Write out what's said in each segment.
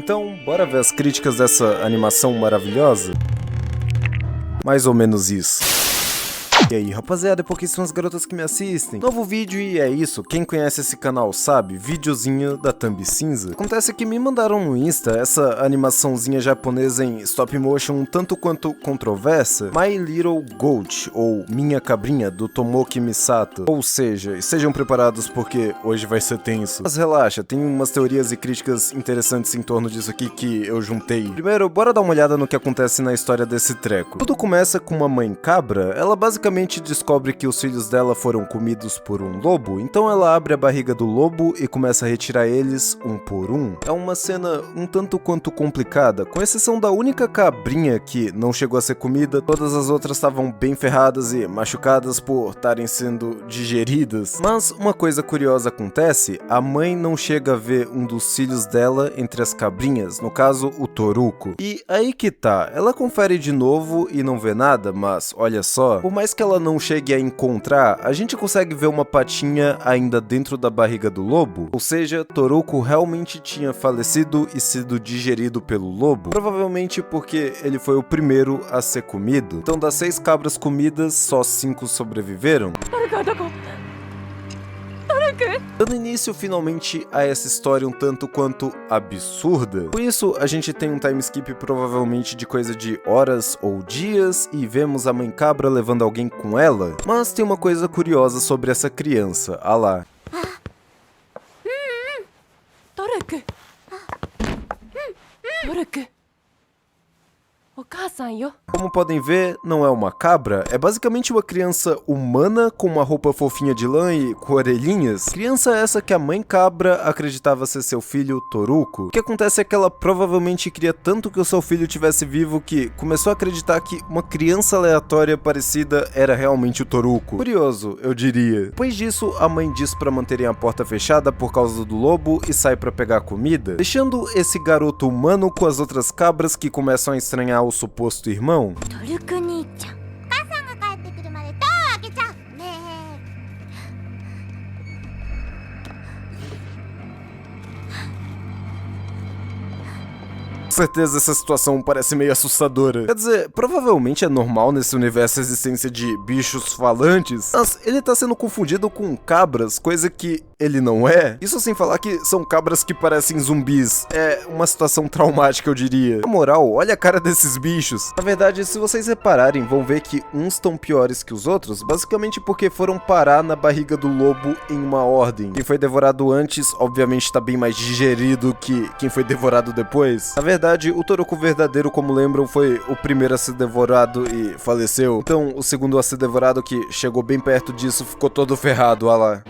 Então, bora ver as críticas dessa animação maravilhosa? Mais ou menos isso. E aí, rapaziada, porque são as garotas que me assistem. Novo vídeo e é isso, quem conhece esse canal sabe, videozinho da Thumb Cinza. Acontece que me mandaram no Insta essa animaçãozinha japonesa em stop motion um tanto quanto controversa, My Little Goat, ou Minha Cabrinha, do Tomoki Misato. Ou seja, estejam preparados porque hoje vai ser tenso. Mas relaxa, tem umas teorias e críticas interessantes em torno disso aqui que eu juntei. Primeiro, bora dar uma olhada no que acontece na história desse treco. Tudo começa com uma mãe cabra, ela basicamente descobre que os filhos dela foram comidos por um lobo, então ela abre a barriga do lobo e começa a retirar eles um por um. É uma cena um tanto quanto complicada, com exceção da única cabrinha que não chegou a ser comida, todas as outras estavam bem ferradas e machucadas por estarem sendo digeridas. Mas uma coisa curiosa acontece, a mãe não chega a ver um dos filhos dela entre as cabrinhas, no caso o Toruko. E aí que tá, ela confere de novo e não vê nada, mas olha só, por mais que ela não chegue a encontrar, a gente consegue ver uma patinha ainda dentro da barriga do lobo, ou seja, Toruko realmente tinha falecido e sido digerido pelo lobo, provavelmente porque ele foi o primeiro a ser comido. Então das 6 cabras comidas, só 5 sobreviveram. Dando início finalmente a essa história um tanto quanto absurda. Com isso, a gente tem um time skip provavelmente de coisa de horas ou dias e vemos a mãe cabra levando alguém com ela. Mas tem uma coisa curiosa sobre essa criança, ah lá. Como podem ver, não é uma cabra, é basicamente uma criança humana com uma roupa fofinha de lã e com orelhinhas. Criança essa que a mãe cabra acreditava ser seu filho Toruko. O que acontece é que ela provavelmente queria tanto que o seu filho tivesse vivo que começou a acreditar que uma criança aleatória parecida era realmente o Toruko. Curioso, eu diria. Depois disso, a mãe diz pra manterem a porta fechada por causa do lobo e sai pra pegar comida, deixando esse garoto humano com as outras cabras que começam a estranhar o suposto irmão. Com certeza essa situação parece meio assustadora. Quer dizer, provavelmente é normal nesse universo a existência de bichos falantes, mas ele tá sendo confundido com cabras, coisa que ele não é. Isso sem falar que são cabras que parecem zumbis. É uma situação traumática, eu diria. Na moral, olha a cara desses bichos. Na verdade, se vocês repararem, vão ver que uns estão piores que os outros, basicamente porque foram parar na barriga do lobo em uma ordem. Quem foi devorado antes, obviamente tá bem mais digerido que quem foi devorado depois. Na verdade, o Toruko verdadeiro, como lembram, foi o primeiro a ser devorado e faleceu. Então, o segundo a ser devorado, que chegou bem perto disso, ficou todo ferrado, olha lá.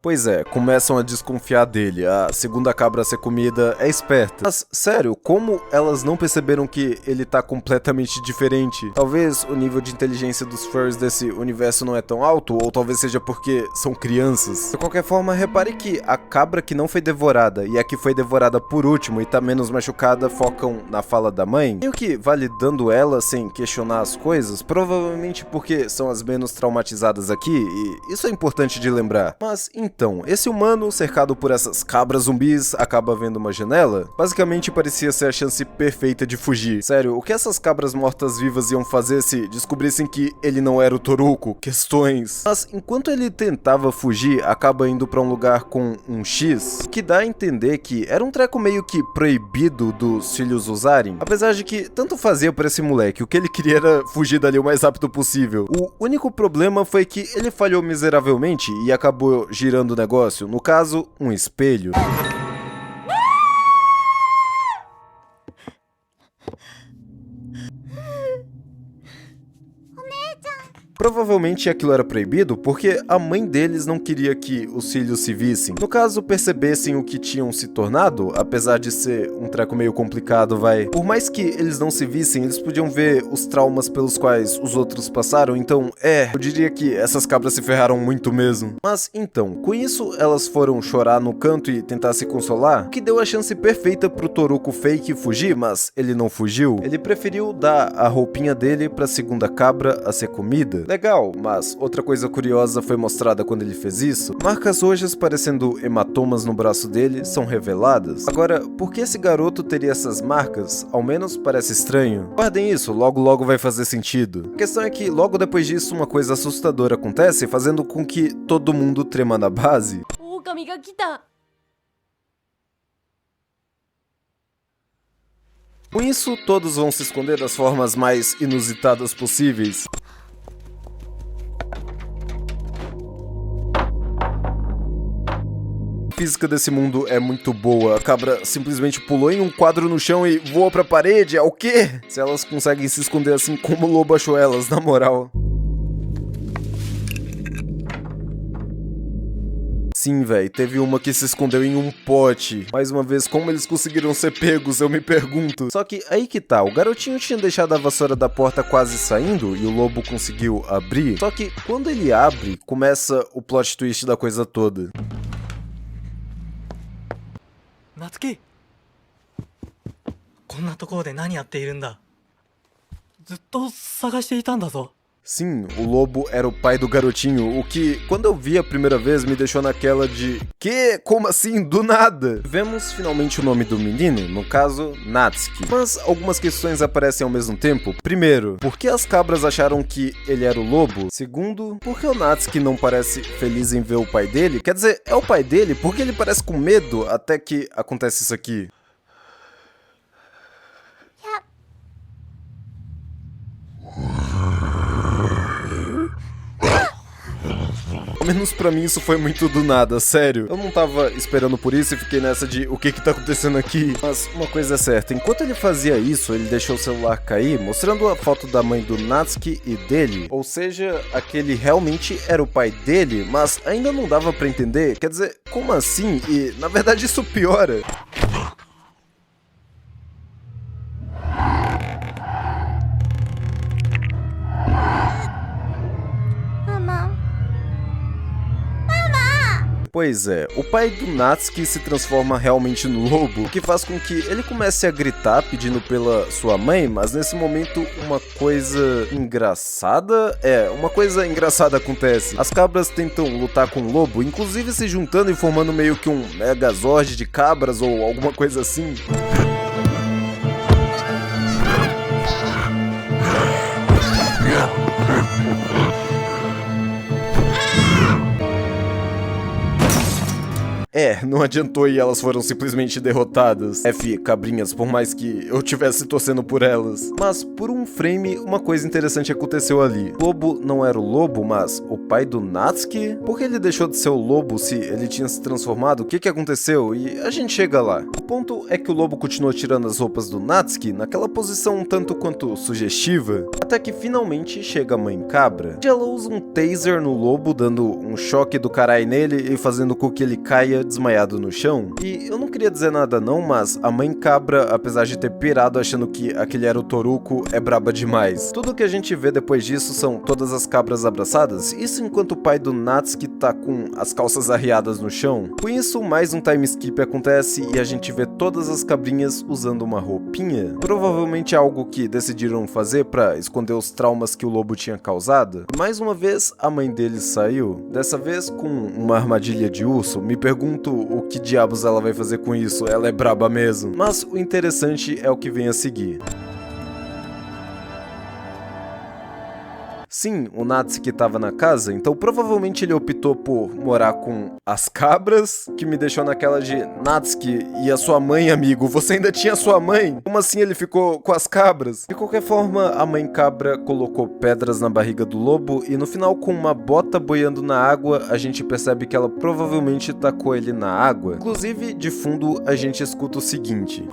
Pois é, começam a desconfiar dele. A segunda cabra a ser comida é esperta. Mas, sério, como elas não perceberam que ele tá completamente diferente? Talvez o nível de inteligência dos furries desse universo não é tão alto, ou talvez seja porque são crianças. De qualquer forma, repare que a cabra que não foi devorada e a que foi devorada por último e tá menos machucada focam na fala da mãe, meio que validando ela sem questionar as coisas, provavelmente porque são as menos traumatizadas aqui, e isso é importante de lembrar. Mas então, esse humano, cercado por essas cabras zumbis, acaba vendo uma janela? Basicamente parecia ser a chance perfeita de fugir. Sério, o que essas cabras mortas-vivas iam fazer se descobrissem que ele não era o Toruko? Questões. Mas enquanto ele tentava fugir, acaba indo pra um lugar com um X, que dá a entender que era um treco meio que proibido dos filhos usarem. Apesar de que tanto fazia pra esse moleque, o que ele queria era fugir dali o mais rápido possível. O único problema foi que ele falhou miseravelmente e acabou girando o negócio, no caso, um espelho. Provavelmente aquilo era proibido porque a mãe deles não queria que os filhos se vissem. No caso, percebessem o que tinham se tornado, apesar de ser um treco meio complicado, vai. Por mais que eles não se vissem, eles podiam ver os traumas pelos quais os outros passaram, então, eu diria que essas cabras se ferraram muito mesmo. Mas então, com isso, elas foram chorar no canto e tentar se consolar, o que deu a chance perfeita pro Toruko fake fugir, mas ele não fugiu. Ele preferiu dar a roupinha dele pra segunda cabra a ser comida. Legal, mas outra coisa curiosa foi mostrada quando ele fez isso. Marcas roxas parecendo hematomas no braço dele são reveladas. Agora, por que esse garoto teria essas marcas? Ao menos parece estranho. Guardem isso, logo vai fazer sentido. A questão é que logo depois disso uma coisa assustadora acontece, fazendo com que todo mundo trema na base. Com isso, todos vão se esconder das formas mais inusitadas possíveis. A física desse mundo é muito boa. A cabra simplesmente pulou em um quadro no chão e voou pra parede. É o quê? Se elas conseguem se esconder assim, como o lobo achou elas, na moral. Sim, véi, teve uma que se escondeu em um pote. Mais uma vez, como eles conseguiram ser pegos, eu me pergunto. Só que aí que tá, o garotinho tinha deixado a vassoura da porta quase saindo e o lobo conseguiu abrir. Só que quando ele abre, começa o plot twist da coisa toda. Natsuki, こんなところで何やっているんだ? ずっと探していたんだぞ. Sim, o lobo era o pai do garotinho, o que, quando eu vi a primeira vez, me deixou naquela de... Que? Como assim? Do nada? Vemos finalmente o nome do menino, no caso, Natsuki. Mas algumas questões aparecem ao mesmo tempo. Primeiro, por que as cabras acharam que ele era o lobo? Segundo, por que o Natsuki não parece feliz em ver o pai dele? Quer dizer, é o pai dele? Por que ele parece com medo até que acontece isso aqui? Pelo menos pra mim isso foi muito do nada, sério. Eu não tava esperando por isso e fiquei nessa de o que tá acontecendo aqui. Mas uma coisa é certa, enquanto ele fazia isso, ele deixou o celular cair, mostrando a foto da mãe do Natsuki e dele. Ou seja, aquele realmente era o pai dele, mas ainda não dava pra entender. Quer dizer, como assim? E na verdade isso piora. Pois é, o pai do Natsuki se transforma realmente no lobo, o que faz com que ele comece a gritar pedindo pela sua mãe, mas nesse momento uma coisa engraçada acontece. As cabras tentam lutar com o lobo, inclusive se juntando e formando meio que um megazord de cabras ou alguma coisa assim. Não adiantou e elas foram simplesmente derrotadas. Cabrinhas, por mais que eu tivesse torcendo por elas. Mas, por um frame, uma coisa interessante aconteceu ali. O lobo não era o lobo, mas o pai do Natsuki? Por que ele deixou de ser o lobo se ele tinha se transformado? O que aconteceu? E a gente chega lá. O ponto é que o lobo continuou tirando as roupas do Natsuki naquela posição um tanto quanto sugestiva, até que finalmente chega a mãe cabra. E ela usa um taser no lobo, dando um choque do caralho nele e fazendo com que ele caia desmaiado no chão. E eu não queria dizer nada não, mas a mãe cabra, apesar de ter pirado achando que aquele era o Toruko, é braba demais. Tudo que a gente vê depois disso são todas as cabras abraçadas, isso enquanto o pai do Natsuki tá com as calças arriadas no chão. Com isso, mais um time skip acontece e a gente vê todas as cabrinhas usando uma roupinha. Provavelmente algo que decidiram fazer pra esconder os traumas que o lobo tinha causado. Mais uma vez, a mãe deles saiu, dessa vez com uma armadilha de urso. Me pergunto o que diabos ela vai fazer com isso, ela é braba mesmo. Mas o interessante é o que vem a seguir. Sim, o Natsuki estava na casa, então provavelmente ele optou por morar com as cabras, que me deixou naquela de Natsuki e a sua mãe, amigo, você ainda tinha sua mãe? Como assim ele ficou com as cabras? De qualquer forma, a mãe cabra colocou pedras na barriga do lobo e no final, com uma bota boiando na água, a gente percebe que ela provavelmente tacou ele na água. Inclusive, de fundo, a gente escuta o seguinte.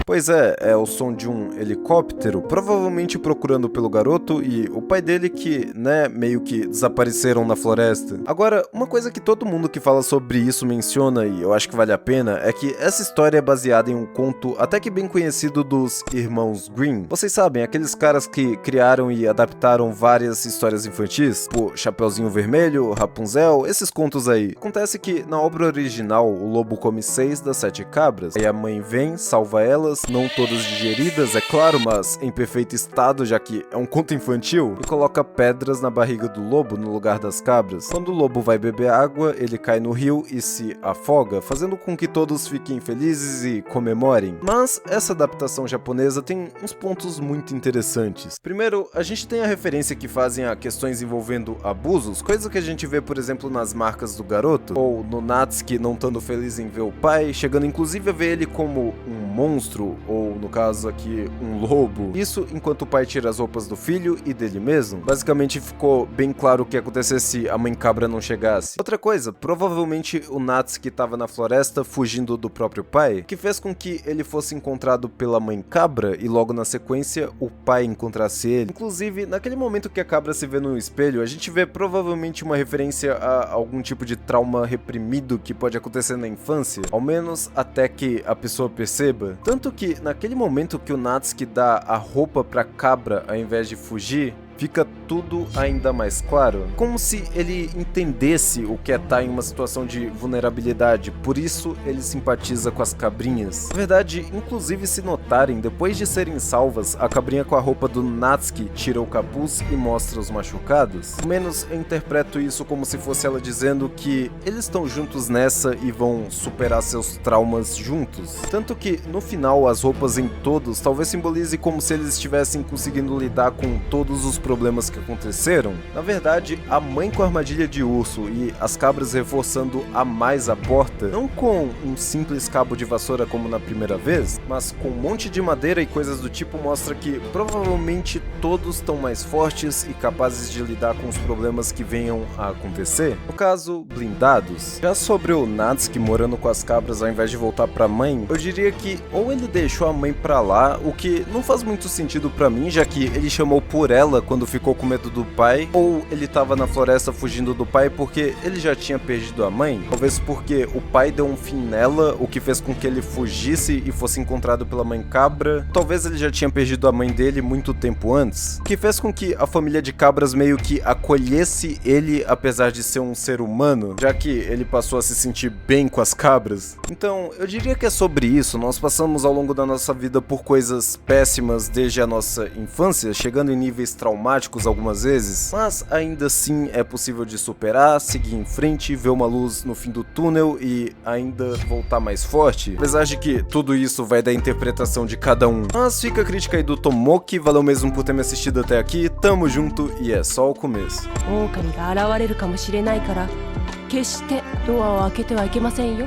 Pois é o som de um helicóptero, provavelmente procurando pelo garoto e o pai dele que, né, meio que desapareceram na floresta. Agora, uma coisa que todo mundo que fala sobre isso menciona, e eu acho que vale a pena, é que essa história é baseada em um conto até que bem conhecido dos irmãos Grimm. Vocês sabem, aqueles caras que criaram e adaptaram várias histórias infantis, tipo Chapeuzinho Vermelho, Rapunzel, esses contos aí. Acontece que na obra original, o lobo come 6 das 7 cabras, aí a mãe vem, salva elas, não todas digeridas, é claro, mas em perfeito estado, já que é um conto infantil, e coloca pedras na barriga do lobo no lugar das cabras. Quando o lobo vai beber água, ele cai no rio e se afoga, fazendo com que todos fiquem felizes e comemorem. Mas essa adaptação japonesa tem uns pontos muito interessantes. Primeiro, a gente tem a referência que fazem a questões envolvendo abusos, coisa que a gente vê, por exemplo, nas marcas do garoto, ou no Natsuki não estando feliz em ver o pai, chegando inclusive a ver ele como um monstro, ou no caso aqui, um lobo. Isso enquanto o pai tira as roupas do filho e dele mesmo. Basicamente ficou bem claro o que ia acontecer se a mãe cabra não chegasse. Outra coisa, provavelmente o Natsuki estava na floresta fugindo do próprio pai, que fez com que ele fosse encontrado pela mãe cabra e logo na sequência o pai encontrasse ele. Inclusive, naquele momento que a cabra se vê no espelho, a gente vê provavelmente uma referência a algum tipo de trauma reprimido que pode acontecer na infância, ao menos até que a pessoa perceba. Tanto que naquele momento que o Natsuki dá a roupa pra cabra ao invés de fugir, fica tudo ainda mais claro, como se ele entendesse o que é estar em uma situação de vulnerabilidade, por isso ele simpatiza com as cabrinhas. Na verdade, inclusive se notarem, depois de serem salvas, a cabrinha com a roupa do Natsuki tira o capuz e mostra os machucados. Ao menos eu interpreto isso como se fosse ela dizendo que eles estão juntos nessa e vão superar seus traumas juntos. Tanto que no final as roupas em todos talvez simbolize como se eles estivessem conseguindo lidar com todos os problemas que aconteceram. Na verdade, a mãe com a armadilha de urso e as cabras reforçando a mais a porta, não com um simples cabo de vassoura como na primeira vez, mas com um monte de madeira e coisas do tipo, mostra que provavelmente todos estão mais fortes e capazes de lidar com os problemas que venham a acontecer. No caso, blindados. Já sobre o Natsuki morando com as cabras ao invés de voltar pra mãe, eu diria que ou ele deixou a mãe pra lá, o que não faz muito sentido pra mim, já que ele chamou por ela quando ficou com medo do pai, ou ele tava na floresta fugindo do pai porque ele já tinha perdido a mãe, talvez porque o pai deu um fim nela, o que fez com que ele fugisse e fosse encontrado pela mãe cabra, talvez ele já tinha perdido a mãe dele muito tempo antes, o que fez com que a família de cabras meio que acolhesse ele apesar de ser um ser humano, já que ele passou a se sentir bem com as cabras. Então, eu diria que é sobre isso, nós passamos ao longo da nossa vida por coisas péssimas desde a nossa infância, chegando em níveis traumáticos algumas vezes, mas ainda assim é possível de superar, seguir em frente, ver uma luz no fim do túnel e ainda voltar mais forte, apesar de que tudo isso vai da interpretação de cada um. Mas fica a crítica aí do Tomoki, valeu mesmo por ter me assistido até aqui, tamo junto e é só o começo. 狼が現れるかもしれないから決してドアを開けてはいけませんよ。